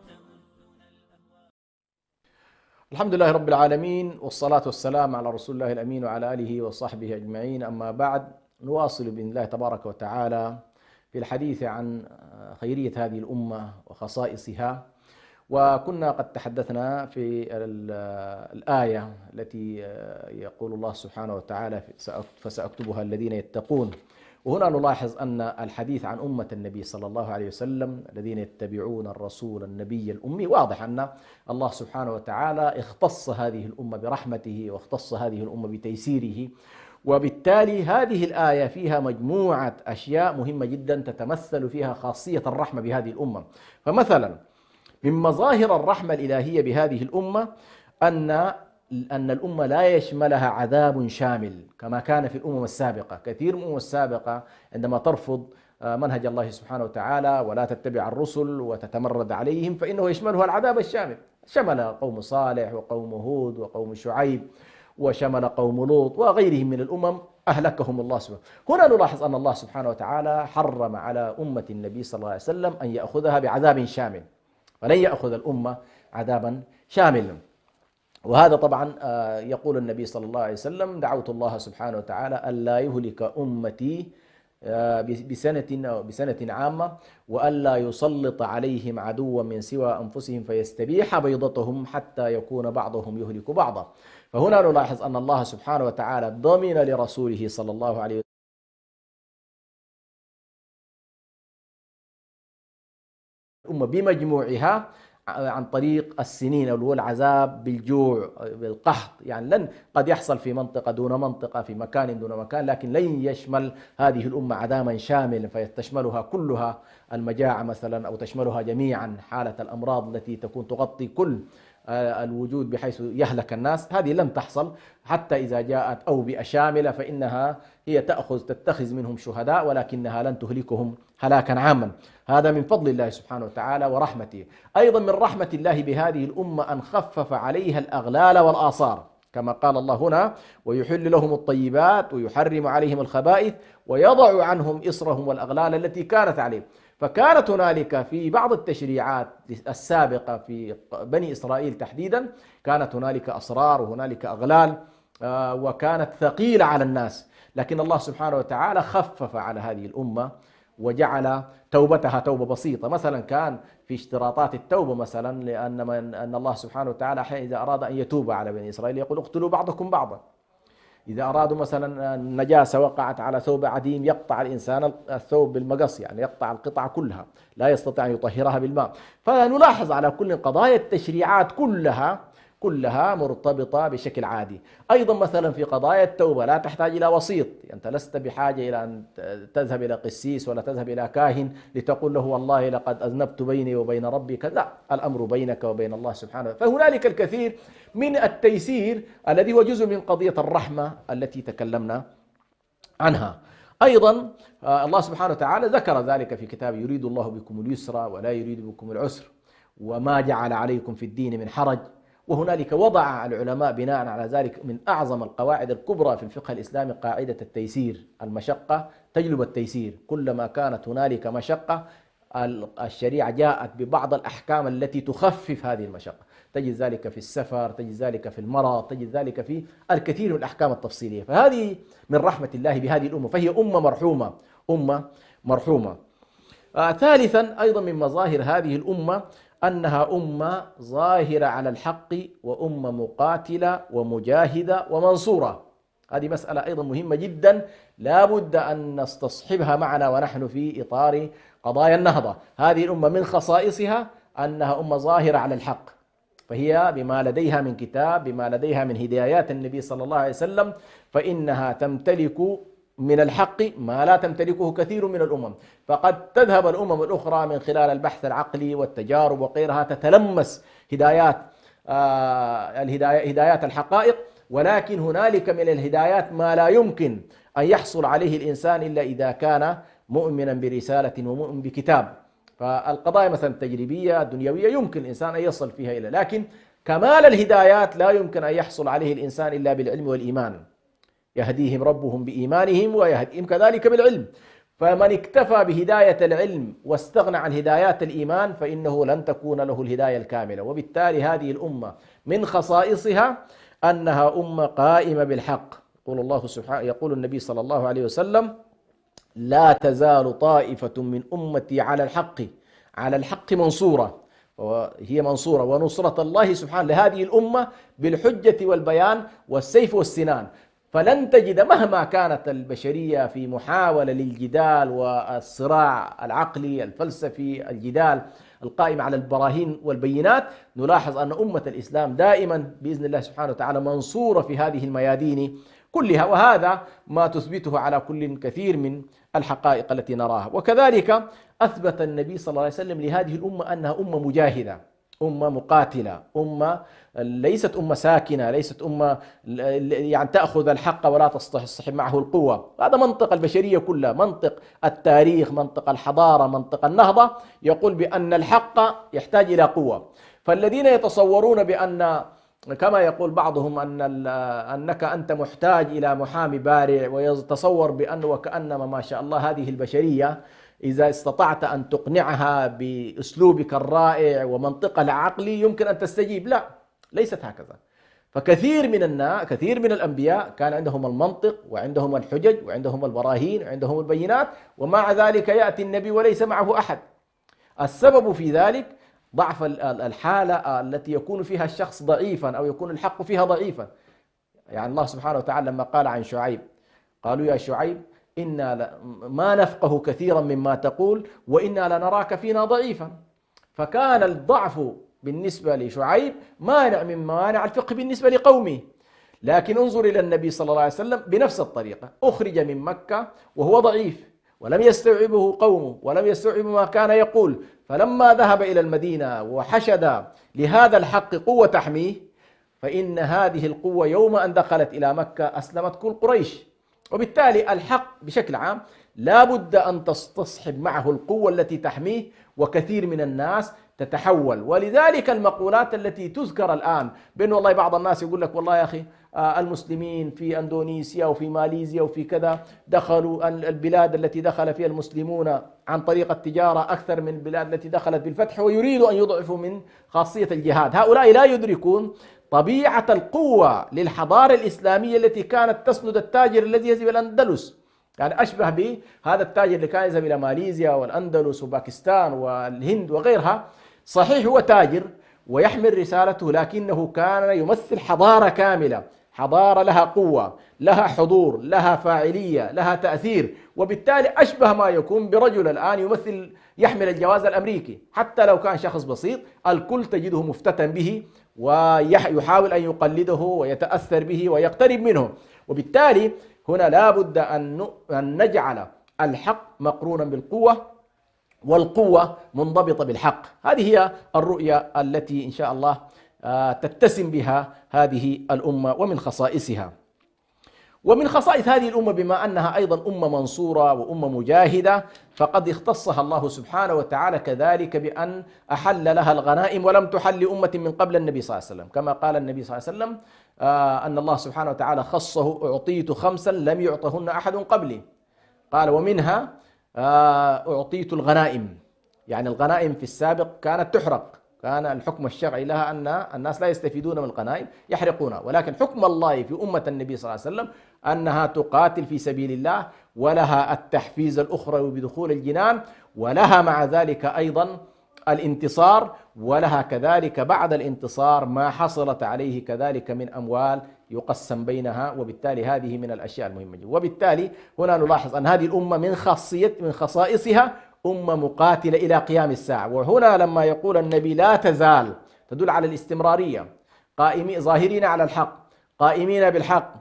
الحمد لله رب العالمين، والصلاة والسلام على رسول الله الأمين وعلى آله وصحبه أجمعين. أما بعد، نواصل بإذن الله تبارك وتعالى في الحديث عن خيرية هذه الأمة وخصائصها. وكنا قد تحدثنا في الآية التي يقول الله سبحانه وتعالى فسأكتبها الذين يتقون. وهنا نلاحظ أن الحديث عن أمة النبي صلى الله عليه وسلم الذين يتبعون الرسول النبي الأمي، واضح أن الله سبحانه وتعالى اختص هذه الأمة برحمته واختص هذه الأمة بتيسيره. وبالتالي هذه الآية فيها مجموعة أشياء مهمة جدا تتمثل فيها خاصية الرحمة بهذه الأمة. فمثلا من مظاهر الرحمة الإلهية بهذه الأمة أن الأمة لا يشملها عذاب شامل كما كان في الأمم السابقة. كثير من الأمم السابقة عندما ترفض منهج الله سبحانه وتعالى ولا تتبع الرسل وتتمرد عليهم فإنه يشملها العذاب الشامل. شمل قوم صالح وقوم هود وقوم شعيب وشمل قوم لوط وغيرهم من الأمم أهلكهم الله سبحانه. هنا نلاحظ أن الله سبحانه وتعالى حرم على أمة النبي صلى الله عليه وسلم أن يأخذها بعذاب شامل، ولن يأخذ الأمة عذابا شاملا. وهذا طبعا يقول النبي صلى الله عليه وسلم: دعوت الله سبحانه وتعالى ألا يهلك أمتي بسنة عامة وألا يسلط عليهم عدوا من سوى أنفسهم فيستبيح بيضتهم حتى يكون بعضهم يهلك بعضا. فهنا نلاحظ أن الله سبحانه وتعالى ضمن لرسوله صلى الله عليه وسلم الأمة بمجموعها عن طريق السنين أو العذاب بالجوع بالقحط. يعني لن قد يحصل في منطقة دون منطقة، في مكان دون مكان، لكن لن يشمل هذه الأمة عذابا شاملا فتشملها كلها المجاعة مثلا، أو تشملها جميعا حالة الأمراض التي تكون تغطي كل الوجود بحيث يهلك الناس. هذه لن تحصل. حتى إذا جاءت أوبئة شاملة فإنها هي تتخذ منهم شهداء، ولكنها لن تهلكهم هلاكا عاما. هذا من فضل الله سبحانه وتعالى ورحمته. أيضا من رحمة الله بهذه الأمة أن خفف عليها الأغلال والآثار، كما قال الله هنا: ويحل لهم الطيبات ويحرم عليهم الخبائث ويضع عنهم إصرهم والأغلال التي كانت عليهم. فكانت هنالك في بعض التشريعات السابقة في بني إسرائيل تحديدا كانت هنالك أسرار وهنالك أغلال وكانت ثقيلة على الناس، لكن الله سبحانه وتعالى خفف على هذه الأمة وجعل توبتها توبة بسيطة. مثلا كان في اشتراطات التوبة مثلا أن الله سبحانه وتعالى إذا أراد أن يتوب على بني إسرائيل يقول: اقتلوا بعضكم بعضا. إذا أرادوا مثلا النجاسة وقعت على ثوب عديم يقطع الإنسان الثوب بالمقص، يعني يقطع القطعة كلها، لا يستطيع أن يطهرها بالماء. فنلاحظ على كل قضايا التشريعات كلها مرتبطة بشكل عادي. أيضا مثلا في قضايا التوبة لا تحتاج إلى وسيط، أنت لست بحاجة إلى أن تذهب إلى قسيس ولا تذهب إلى كاهن لتقول له: والله لقد أذنبت بيني وبين ربي. لا، الأمر بينك وبين الله سبحانه. فهنالك الكثير من التيسير الذي هو جزء من قضية الرحمة التي تكلمنا عنها. أيضا الله سبحانه وتعالى ذكر ذلك في كتابه: يريد الله بكم اليسر ولا يريد بكم العسر وما جعل عليكم في الدين من حرج وهنالك وضع العلماء بناء على ذلك من أعظم القواعد الكبرى في الفقه الإسلامي قاعدة التيسير. المشقة تجلب التيسير، كلما كانت هنالك مشقة الشريعة جاءت ببعض الأحكام التي تخفف هذه المشقة. تجد ذلك في السفر، تجد ذلك في المرض، تجد ذلك في الكثير من الأحكام التفصيلية. فهذه من رحمة الله بهذه الأمة، فهي أمة مرحومة، أمة مرحومة. ثالثا أيضا من مظاهر هذه الأمة أنها أمة ظاهرة على الحق، وأمة مقاتلة ومجاهدة ومنصورة. هذه مسألة أيضا مهمة جدا لا بد أن نستصحبها معنا ونحن في إطار قضايا النهضة. هذه الأمة من خصائصها أنها أمة ظاهرة على الحق، فهي بما لديها من كتاب، بما لديها من هدايات النبي صلى الله عليه وسلم، فإنها تمتلك من الحق ما لا تمتلكه كثير من الأمم. فقد تذهب الأمم الأخرى من خلال البحث العقلي والتجارب وغيرها تتلمس هدايات الحقائق، ولكن هنالك من الهدايات ما لا يمكن أن يحصل عليه الإنسان إلا إذا كان مؤمنا برسالة ومؤمن بكتاب. فالقضايا مثلا التجريبية الدنيوية يمكن الإنسان أن يصل فيها إلى، لكن كمال الهدايات لا يمكن أن يحصل عليه الإنسان إلا بالعلم والإيمان. يهديهم ربهم بإيمانهم ويهديهم كذلك بالعلم. فمن اكتفى بهداية العلم واستغنى عن هدايات الإيمان فإنه لن تكون له الهداية الكاملة. وبالتالي هذه الأمة من خصائصها أنها أمة قائمة بالحق. يقول الله سبحانه، يقول النبي صلى الله عليه وسلم: لا تزال طائفة من أمتي على الحق منصورة، وهي منصورة. ونصرة الله سبحانه لهذه الأمة بالحجة والبيان والسيف والسنان. فلن تجد مهما كانت البشرية في محاولة للجدال والصراع العقلي الفلسفي، الجدال القائم على البراهين والبينات، نلاحظ أن أمة الإسلام دائما بإذن الله سبحانه وتعالى منصورة في هذه الميادين كلها. وهذا ما تثبته على كل كثير من الحقائق التي نراها. وكذلك أثبت النبي صلى الله عليه وسلم لهذه الأمة أنها أمة مجاهدة، أمة مقاتلة، أمة ليست أمة ساكنة، ليست أمة يعني تأخذ الحق ولا تصطحب معه القوة. هذا منطق البشرية كلها، منطق التاريخ، منطق الحضارة، منطق النهضة، يقول بأن الحق يحتاج إلى قوة. فالذين يتصورون بأن كما يقول بعضهم أنك أنت محتاج إلى محامي بارع، ويتصور بأنه وكأنما ما شاء الله هذه البشرية إذا استطعت أن تقنعها بأسلوبك الرائع ومنطقها العقلي يمكن أن تستجيب. لا، ليست هكذا. فكثير من الناس، كثير من الأنبياء كان عندهم المنطق وعندهم الحجج وعندهم البراهين وعندهم البينات، ومع ذلك يأتي النبي وليس معه أحد. السبب في ذلك ضعف الحالة التي يكون فيها الشخص ضعيفا أو يكون الحق فيها ضعيفا. يعني الله سبحانه وتعالى لما قال عن شعيب: قالوا يا شعيب إنا ما نفقه كثيرا مما تقول وإنا لنراك فينا ضعيفا. فكان الضعف بالنسبة لشعيب مانع من موانع الفقه بالنسبة لقومه. لكن انظر إلى النبي صلى الله عليه وسلم بنفس الطريقة، أخرج من مكة وهو ضعيف ولم يستوعبه قومه ولم يستوعبوا ما كان يقول، فلما ذهب إلى المدينة وحشد لهذا الحق قوة تحميه، فإن هذه القوة يوم أن دخلت إلى مكة أسلمت كل قريش. وبالتالي الحق بشكل عام لا بد أن تستصحب معه القوة التي تحميه، وكثير من الناس تتحول. ولذلك المقولات التي تذكر الآن بأن والله بعض الناس يقول لك والله يا أخي المسلمين في أندونيسيا وفي ماليزيا وفي كذا دخلوا البلاد التي دخل فيها المسلمون عن طريق التجارة أكثر من البلاد التي دخلت بالفتح، ويريدوا أن يضعفوا من خاصية الجهاد. هؤلاء لا يدركون طبيعة القوة للحضارة الإسلامية التي كانت تسند التاجر الذي يذهب إلى الأندلس. يعني أشبه بهذا التاجر اللي كان يذهب إلى ماليزيا والأندلس وباكستان والهند وغيرها. صحيح هو تاجر ويحمل رسالته، لكنه كان يمثل حضارة كاملة، حضارة لها قوة، لها حضور، لها فاعلية، لها تأثير. وبالتالي أشبه ما يكون برجل الآن يحمل الجواز الأمريكي، حتى لو كان شخص بسيط الكل تجده مفتتن به ويحاول أن يقلده ويتأثر به ويقترب منه. وبالتالي هنا لا بد أن نجعل الحق مقرونا بالقوة، والقوة منضبطة بالحق. هذه هي الرؤية التي إن شاء الله تتسم بها هذه الأمة ومن خصائصها. ومن خصائص هذه الأمة بما أنها أيضا أمة منصورة وأمة مجاهدة، فقد اختصها الله سبحانه وتعالى كذلك بأن أحل لها الغنائم ولم تحل لأمة من قبل النبي صلى الله عليه وسلم، كما قال النبي صلى الله عليه وسلم أن الله سبحانه وتعالى خصه: أعطيت خمسا لم يعطهن أحد قبلي. قال: ومنها أعطيت الغنائم. يعني الغنائم في السابق كانت تحرق، كان الحكم الشرعي لها أن الناس لا يستفيدون من الغنائم، يحرقونها، ولكن حكم الله في أمة النبي صلى الله عليه وسلم أنها تقاتل في سبيل الله، ولها التحفيز الأخروي بدخول الجنان، ولها مع ذلك أيضا الانتصار، ولها كذلك بعد الانتصار ما حصلت عليه كذلك من أموال يقسم بينها، وبالتالي هذه من الأشياء المهمة جدا. وبالتالي هنا نلاحظ أن هذه الأمة من خصائصها أمة مقاتلة إلى قيام الساعة. وهنا لما يقول النبي لا تزال، تدل على الاستمرارية، قائمين ظاهرين على الحق، قائمين بالحق،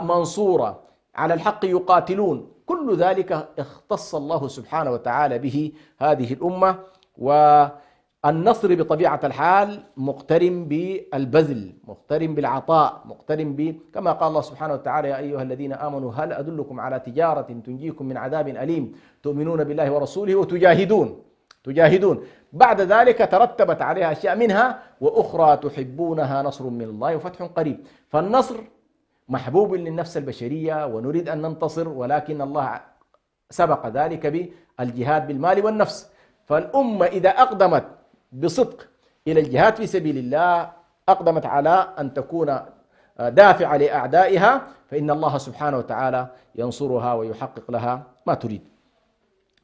منصورة على الحق، يقاتلون. كل ذلك اختص الله سبحانه وتعالى به هذه الأمة. والنصر بطبيعة الحال مقترن بالبذل، مقترن بالعطاء، مقترن كما قال الله سبحانه وتعالى: يا أيها الذين آمنوا هل أدلكم على تجارة تنجيكم من عذاب أليم تؤمنون بالله ورسوله وتجاهدون. بعد ذلك ترتبت عليها أشياء، منها وأخرى تحبونها نصر من الله وفتح قريب. فالنصر محبوب للنفس البشرية ونريد أن ننتصر، ولكن الله سبق ذلك بالجهاد بالمال والنفس. فالأمة إذا أقدمت بصدق إلى الجهاد في سبيل الله، أقدمت على أن تكون دافعة لأعدائها، فإن الله سبحانه وتعالى ينصرها ويحقق لها ما تريد.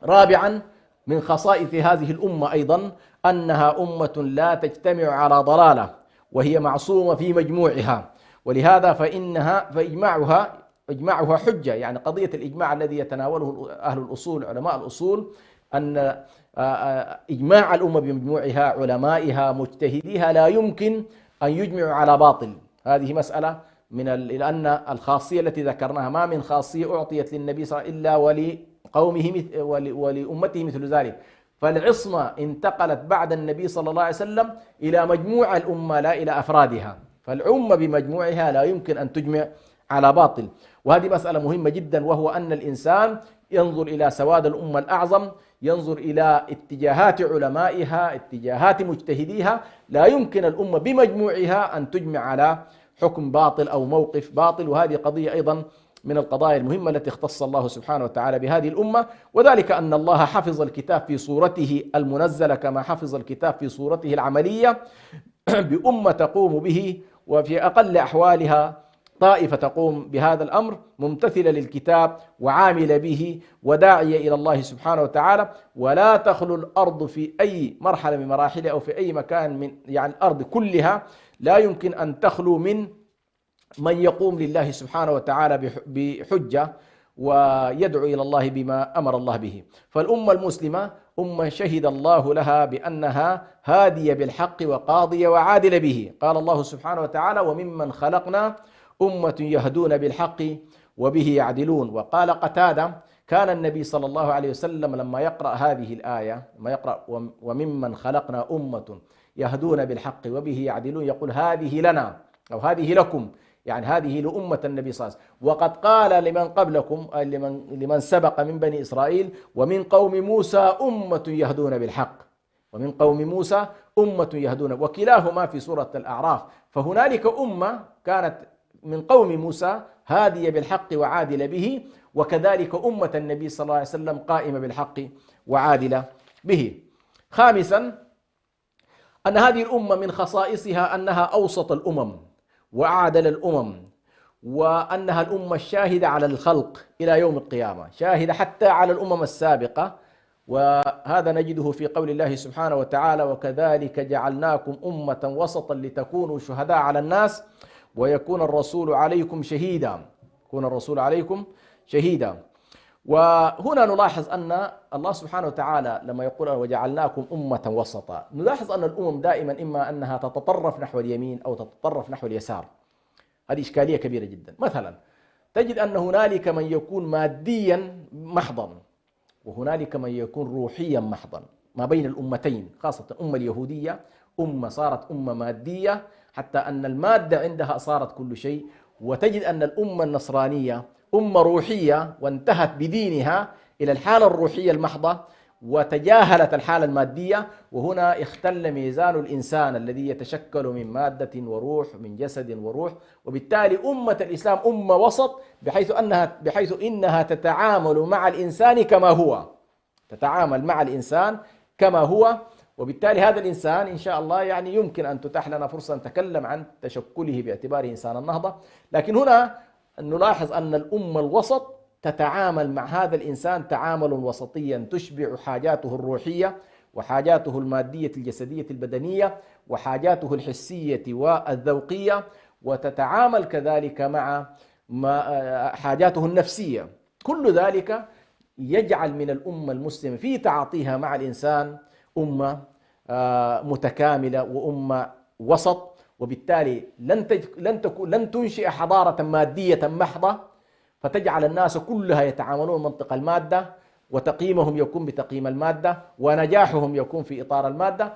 رابعا من خصائص هذه الأمة أيضا أنها أمة لا تجتمع على ضلالة، وهي معصومة في مجموعها، ولهذا فإجماعها حجة. يعني قضية الإجماع الذي يتناوله أهل الأصول، علماء الأصول، أن إجماع الأمة بمجموعها، علمائها، مجتهديها، لا يمكن أن يجمعوا على باطل. هذه مسألة لأن الخاصية التي ذكرناها، ما من خاصية أعطيت للنبي صلى الله عليه وسلم إلا ولقومه ولأمته مثل ذلك. فالعصمة انتقلت بعد النبي صلى الله عليه وسلم إلى مجموع الأمة لا إلى أفرادها، فالأمة بمجموعها لا يمكن أن تجمع على باطل. وهذه مسألة مهمة جدا، وهو أن الإنسان ينظر إلى سواد الأمة الأعظم، ينظر إلى اتجاهات علمائها، اتجاهات مجتهديها. لا يمكن الأمة بمجموعها أن تجمع على حكم باطل أو موقف باطل. وهذه قضية أيضا من القضايا المهمة التي اختص الله سبحانه وتعالى بهذه الأمة، وذلك أن الله حفظ الكتاب في صورته المنزلة كما حفظ الكتاب في صورته العملية بأمة تقوم به، وفي أقل أحوالها طائفة تقوم بهذا الأمر ممتثلة للكتاب وعاملة به وداعية إلى الله سبحانه وتعالى. ولا تخلو الأرض في أي مرحلة من مراحلها أو في أي مكان من الأرض كلها، لا يمكن أن تخلو من يقوم لله سبحانه وتعالى بحجة ويدعو إلى الله بما أمر الله به. فالأمة المسلمة أمة شهد الله لها بأنها هادية بالحق وقاضية وعادلة به. قال الله سبحانه وتعالى: وممن خلقنا أمة يهدون بالحق وبه يعدلون. وقال قتادة: كان النبي صلى الله عليه وسلم لما يقرأ هذه الآية، لما يقرأ وممن خلقنا أمة يهدون بالحق وبه يعدلون، يقول: هذه لنا أو هذه لكم، يعني هذه لأمة النبي صلى الله عليه وسلم. وقد قال لمن قبلكم، لمن سبق من بني إسرائيل: ومن قوم موسى أمة يهدون بالحق، ومن قوم موسى أمة يهدون، وكلاهما في سورة الأعراف. فهنالك أمة كانت من قوم موسى هادية بالحق وعادلة به، وكذلك أمة النبي صلى الله عليه وسلم قائمة بالحق وعادلة به. خامسا أن هذه الأمة من خصائصها أنها أوسط الأمم وأعدل الأمم، وأنها الأمة الشاهدة على الخلق إلى يوم القيامة، شاهدة حتى على الأمم السابقة. وهذا نجده في قول الله سبحانه وتعالى: وكذلك جعلناكم أمة وسطا لتكونوا شهداء على الناس ويكون الرسول عليكم شهيدا. يكون الرسول عليكم شهيدا. وهنا نلاحظ أن الله سبحانه وتعالى لما يقول: وجعلناكم أمة وسطا، نلاحظ أن الأمم دائما إما أنها تتطرف نحو اليمين أو تتطرف نحو اليسار. هذه إشكالية كبيرة جدا. مثلا تجد أن هنالك من يكون ماديا محضا، وهنالك من يكون روحيا محضا ما بين الأمتين، خاصة الأمة اليهودية صارت أمة مادية، حتى أن المادة عندها صارت كل شيء، وتجد أن الأمة النصرانية أمة روحية وانتهت بدينها إلى الحالة الروحية المحضة وتجاهلت الحالة المادية، وهنا اختل ميزان الإنسان الذي يتشكل من مادة وروح، من جسد وروح. وبالتالي أمة الإسلام أمة وسط، بحيث إنها تتعامل مع الإنسان كما هو، تتعامل مع الإنسان كما هو. وبالتالي هذا الإنسان إن شاء الله يعني يمكن أن تتاح لنا فرصة نتكلم عن تشكله باعتباره إنسان النهضة. لكن هنا نلاحظ أن الأمة الوسط تتعامل مع هذا الإنسان تعاملا وسطيا تشبع حاجاته الروحية وحاجاته المادية الجسدية البدنية وحاجاته الحسية والذوقية، وتتعامل كذلك مع حاجاته النفسية. كل ذلك يجعل من الأمة المسلمة في تعاطيها مع الإنسان أمة متكاملة وأمة وسط. وبالتالي لن تنشئ حضارة مادية محضة فتجعل الناس كلها يتعاملون منطق المادة، وتقييمهم يكون بتقييم المادة، ونجاحهم يكون في إطار المادة.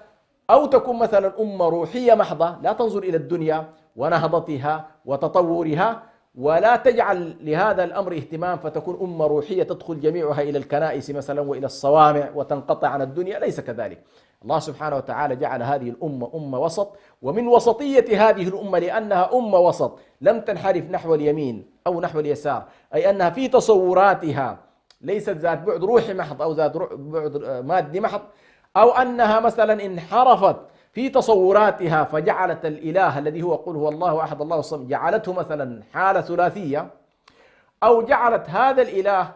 أو تكون مثلا أمة روحية محضة لا تنظر إلى الدنيا ونهضتها وتطورها، ولا تجعل لهذا الأمر اهتمام، فتكون أمة روحية تدخل جميعها إلى الكنائس مثلا وإلى الصوامع وتنقطع عن الدنيا. ليس كذلك. الله سبحانه وتعالى جعل هذه الأمة أمة وسط، ومن وسطية هذه الأمة لأنها أمة وسط لم تنحرف نحو اليمين أو نحو اليسار، أي أنها في تصوراتها ليست ذات بعد روحي محض أو ذات بعد مادي محض، أو أنها مثلا انحرفت في تصوراتها فجعلت الإله الذي هو قل هو الله أحد الله الصمد جعلته مثلا حالة ثلاثية، أو جعلت هذا الإله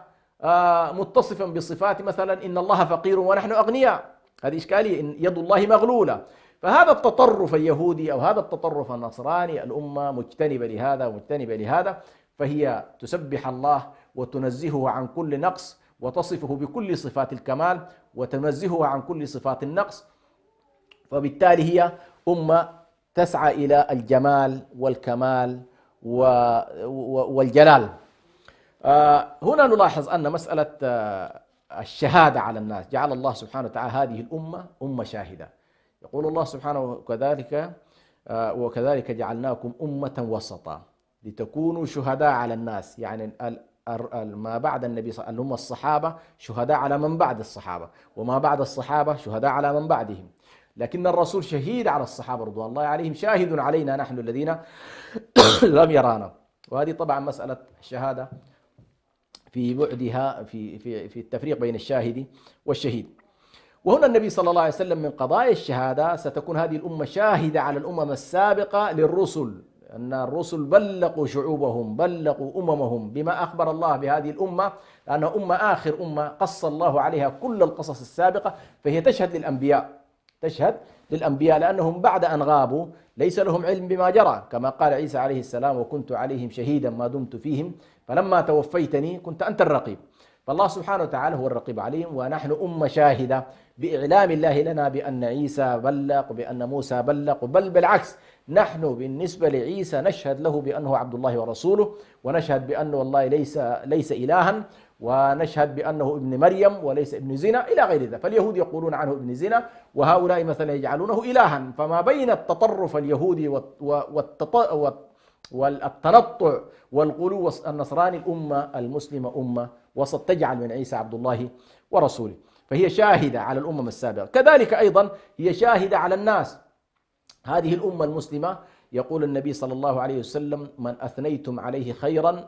متصفا بصفات مثلا إن الله فقير ونحن أغنياء. هذه إشكالية، يد الله مغلولة. فهذا التطرف اليهودي أو هذا التطرف النصراني الأمة مجتنبة لهذا ومجتنبة لهذا، فهي تسبح الله وتنزهه عن كل نقص وتصفه بكل صفات الكمال وتنزهه عن كل صفات النقص. فبالتالي هي أمة تسعى إلى الجمال والكمال والجلال. هنا نلاحظ أن مسألة الشهادة على الناس جعل الله سبحانه وتعالى هذه الأمة أمة شاهدة. يقول الله سبحانه وكذلك جعلناكم أمة وسطا لتكونوا شهداء على الناس. يعني ما بعد النبي صلى الله عليه وسلم الأمة الصحابة شهداء على من بعد الصحابة، وما بعد الصحابة شهداء على من بعدهم. لكن الرسول شهيد على الصحابة رضوان الله عليهم، شاهد علينا نحن الذين لم يرانا. وهذه طبعا مسألة الشهادة في بعدها في التفريق بين الشاهد والشهيد. وهنا النبي صلى الله عليه وسلم من قضايا الشهادة ستكون هذه الأمة شاهدة على الأمم السابقة للرسل، أن الرسل بلغوا شعوبهم بلغوا أممهم بما أخبر الله بهذه الأمة، لأنها أمة آخر أمة قص الله عليها كل القصص السابقة، فهي تشهد للأنبياء لأنهم بعد أن غابوا ليس لهم علم بما جرى، كما قال عيسى عليه السلام وكنت عليهم شهيدا ما دمت فيهم فلما توفيتني كنت أنت الرقيب. فالله سبحانه وتعالى هو الرقيب عليهم، ونحن أمة شاهدة بإعلام الله لنا بأن عيسى بلغ وبأن موسى بلغ، بل بالعكس نحن بالنسبة لعيسى نشهد له بأنه عبد الله ورسوله، ونشهد بأنه والله ليس إلها، ونشهد بأنه ابن مريم وليس ابن زنا إلى غير ذلك. فاليهود يقولون عنه ابن زنا، وهؤلاء مثلا يجعلونه إلها. فما بين التطرف اليهودي والتنطع والغلو النصراني الأمة المسلمة أمة وسط تجعل من عيسى عبد الله ورسوله، فهي شاهدة على الأمم السابقة. كذلك أيضا هي شاهدة على الناس. هذه الأمة المسلمة يقول النبي صلى الله عليه وسلم من أثنيتم عليه خيرا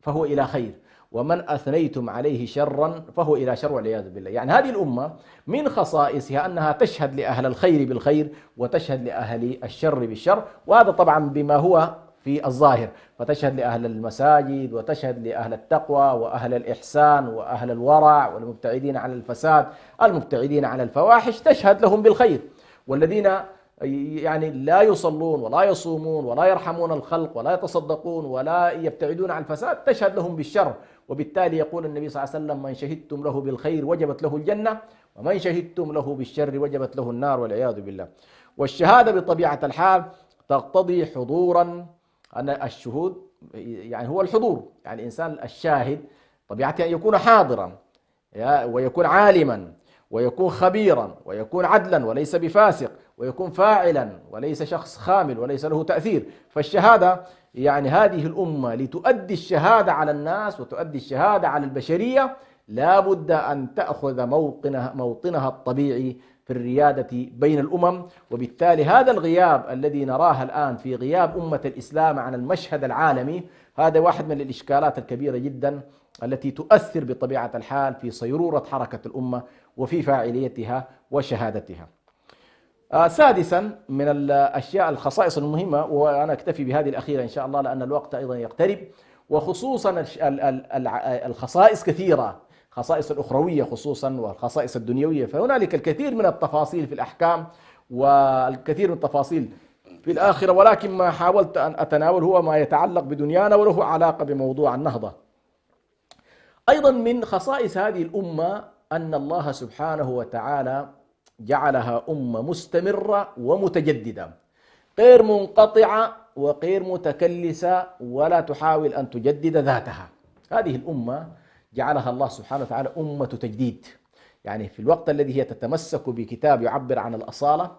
فهو إلى خير، ومن أثنيتم عليه شرا فهو إلى شر والعياذ بالله. يعني هذه الأمة من خصائصها أنها تشهد لأهل الخير بالخير وتشهد لأهل الشر بالشر، وهذا طبعا بما هو في الظاهر، فتشهد لأهل المساجد وتشهد لأهل التقوى وأهل الإحسان وأهل الورع والمبتعدين عن الفساد المبتعدين عن الفواحش تشهد لهم بالخير، والذين يعني لا يصلون ولا يصومون ولا يرحمون الخلق ولا يتصدقون ولا يبتعدون عن الفساد تشهد لهم بالشر. وبالتالي يقول النبي صلى الله عليه وسلم من شهدتم له بالخير وجبت له الجنة، ومن شهدتم له بالشر وجبت له النار والعياذ بالله. والشهادة بطبيعة الحال تقتضي حضورا، أن الشهود يعني هو الحضور، يعني الإنسان الشاهد طبيعته أن يكون حاضرا ويكون عالما ويكون خبيرا ويكون عدلا وليس بفاسق ويكون فاعلا وليس شخص خامل وليس له تأثير. فالشهادة يعني هذه الأمة لتؤدي الشهادة على الناس وتؤدي الشهادة على البشرية لا بد أن تأخذ موطنها الطبيعي في الريادة بين الأمم. وبالتالي هذا الغياب الذي نراه الآن في غياب أمة الإسلام عن المشهد العالمي هذا واحد من الإشكالات الكبيرة جدا التي تؤثر بطبيعة الحال في صيرورة حركة الأمة وفي فاعليتها وشهادتها. سادسا من الأشياء الخصائص المهمة، وأنا أكتفي بهذه الأخيرة إن شاء الله لأن الوقت أيضا يقترب، وخصوصا الخصائص كثيرة، خصائص الأخروية خصوصا والخصائص الدنيوية، فهنالك الكثير من التفاصيل في الأحكام والكثير من التفاصيل في الآخرة، ولكن ما حاولت أن أتناول هو ما يتعلق بدنيانا وله علاقة بموضوع النهضة. أيضا من خصائص هذه الأمة أن الله سبحانه وتعالى جعلها أمة مستمرة ومتجددة، غير منقطعة وغير متكلسة ولا تحاول أن تجدد ذاتها. هذه الأمة جعلها الله سبحانه وتعالى أمة تجديد، يعني في الوقت الذي هي تتمسك بكتاب يعبر عن الأصالة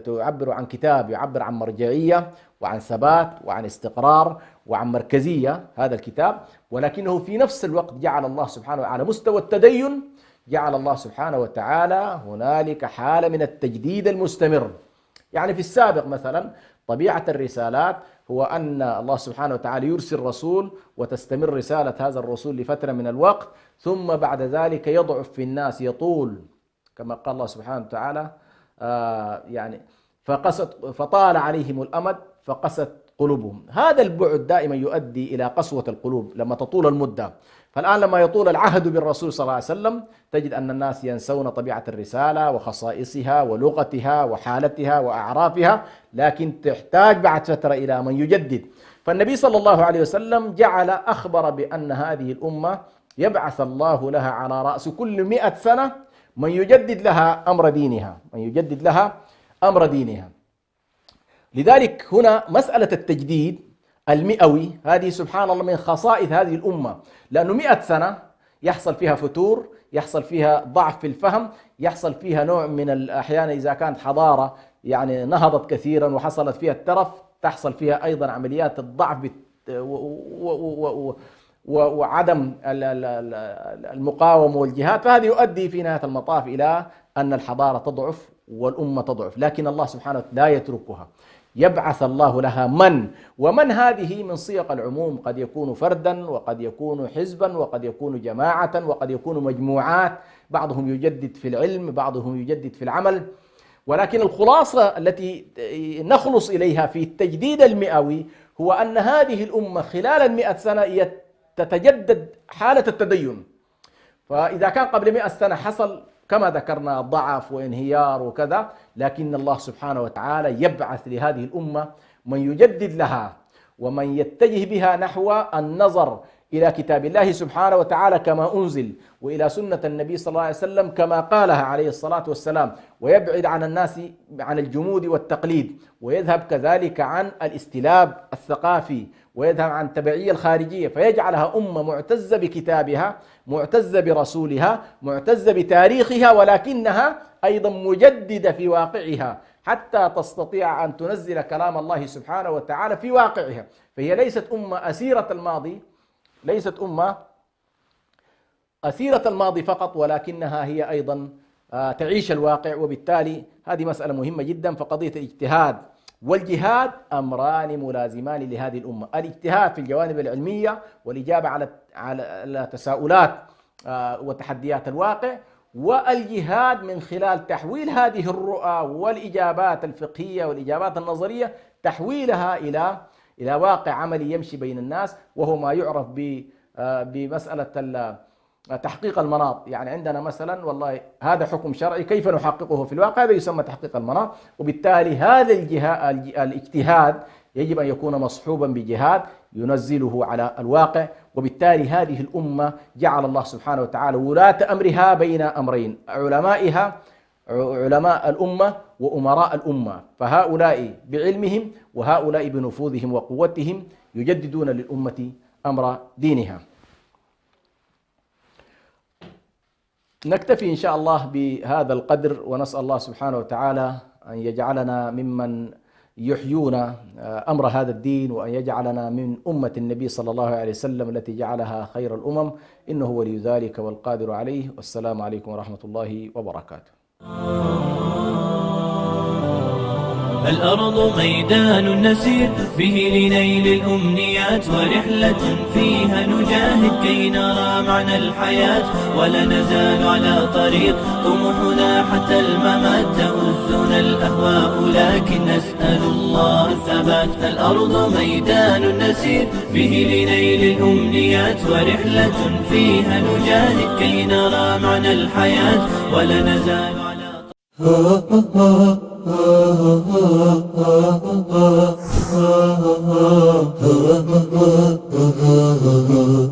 تعبر عن كتاب يعبر عن مرجعية وعن ثبات وعن استقرار وعن مركزية هذا الكتاب، ولكنه في نفس الوقت جعل الله سبحانه وتعالى مستوى التدين، جعل الله سبحانه وتعالى هنالك حالة من التجديد المستمر. يعني في السابق مثلا طبيعة الرسالات هو أن الله سبحانه وتعالى يرسل رسول وتستمر رسالة هذا الرسول لفترة من الوقت، ثم بعد ذلك يضعف في الناس، يطول كما قال الله سبحانه وتعالى يعني فطال عليهم الأمد فقست قلوبهم. هذا البعد دائما يؤدي إلى قسوة القلوب لما تطول المدة. فالآن لما يطول العهد بالرسول صلى الله عليه وسلم تجد أن الناس ينسون طبيعة الرسالة وخصائصها ولغتها وحالتها وأعرافها، لكن تحتاج بعد فترة إلى من يجدد. فالنبي صلى الله عليه وسلم أخبر بأن هذه الأمة يبعث الله لها على رأس كل 100 سنة من يجدد لها أمر دينها، لذلك هنا مسألة التجديد المئوي هذه سبحان الله من خصائص هذه الأمة، لأنه 100 سنة يحصل فيها فتور، يحصل فيها ضعف في الفهم، يحصل فيها نوع من الأحيان إذا كانت حضارة يعني نهضت كثيرا وحصلت فيها الترف تحصل فيها أيضا عمليات الضعف وعدم المقاومة والجهاد، فهذا يؤدي في نهاية المطاف إلى أن الحضارة تضعف والأمة تضعف. لكن الله سبحانه وتعالى لا يتركها، يبعث الله لها ومن هذه من صيغ العموم، قد يكون فردا وقد يكون حزبا وقد يكون جماعة وقد يكون مجموعات، بعضهم يجدد في العلم بعضهم يجدد في العمل. ولكن الخلاصة التي نخلص إليها في التجديد المئوي هو أن هذه الأمة خلال 100 سنة تتجدد حالة التدين. فإذا كان قبل 100 سنة حصل كما ذكرنا ضعف وانهيار وكذا، لكن الله سبحانه وتعالى يبعث لهذه الأمة من يجدد لها ومن يتجه بها نحو النظر إلى كتاب الله سبحانه وتعالى كما أنزل، وإلى سنة النبي صلى الله عليه وسلم كما قالها عليه الصلاة والسلام، ويبعد عن الناس عن الجمود والتقليد، ويذهب كذلك عن الاستلاب الثقافي، ويذهب عن التبعية الخارجية، فيجعلها أمة معتزة بكتابها، معتزة برسولها، معتزة بتاريخها، ولكنها أيضا مجددة في واقعها حتى تستطيع أن تنزل كلام الله سبحانه وتعالى في واقعها. فهي ليست أمة أسيرة الماضي، ليست أمة أسيرة الماضي فقط، ولكنها هي أيضا تعيش الواقع. وبالتالي هذه مسألة مهمة جدا. فقضية الاجتهاد والجهاد أمران ملازمان لهذه الأمة، الاجتهاد في الجوانب العلمية والإجابة على تساؤلات وتحديات الواقع، والجهاد من خلال تحويل هذه الرؤى والإجابات الفقهية والإجابات النظرية تحويلها إلى واقع عملي يمشي بين الناس، وهو ما يعرف بمسألة تحقيق المناط. يعني عندنا مثلا والله هذا حكم شرعي كيف نحققه في الواقع، هذا يسمى تحقيق المناط. وبالتالي هذا الاجتهاد يجب أن يكون مصحوبا بجهاد ينزله على الواقع. وبالتالي هذه الأمة جعل الله سبحانه وتعالى ولاة أمرها بين أمرين، علماء الأمة وأمراء الأمة، فهؤلاء بعلمهم وهؤلاء بنفوذهم وقوتهم يجددون للأمة أمر دينها. نكتفي إن شاء الله بهذا القدر، ونسأل الله سبحانه وتعالى أن يجعلنا ممن يحيون أمر هذا الدين، وأن يجعلنا من أمة النبي صلى الله عليه وسلم التي جعلها خير الأمم، إنه ولي ذلك والقادر عليه. والسلام عليكم ورحمة الله وبركاته. الأرض ميدان نسير به لنيل الأمنيات، ورحلة فيها نجاهد كي نرى معنى الحياة، ولا نزال على طريق طموحنا حتى الممات، تؤزنا الأهواء لكن نسأل الله الثبات. الأرض ميدان نسير به لنيل الأمنيات، ورحلة فيها نجاهد كي نرى معنى الحياة، ولا نزال على طريق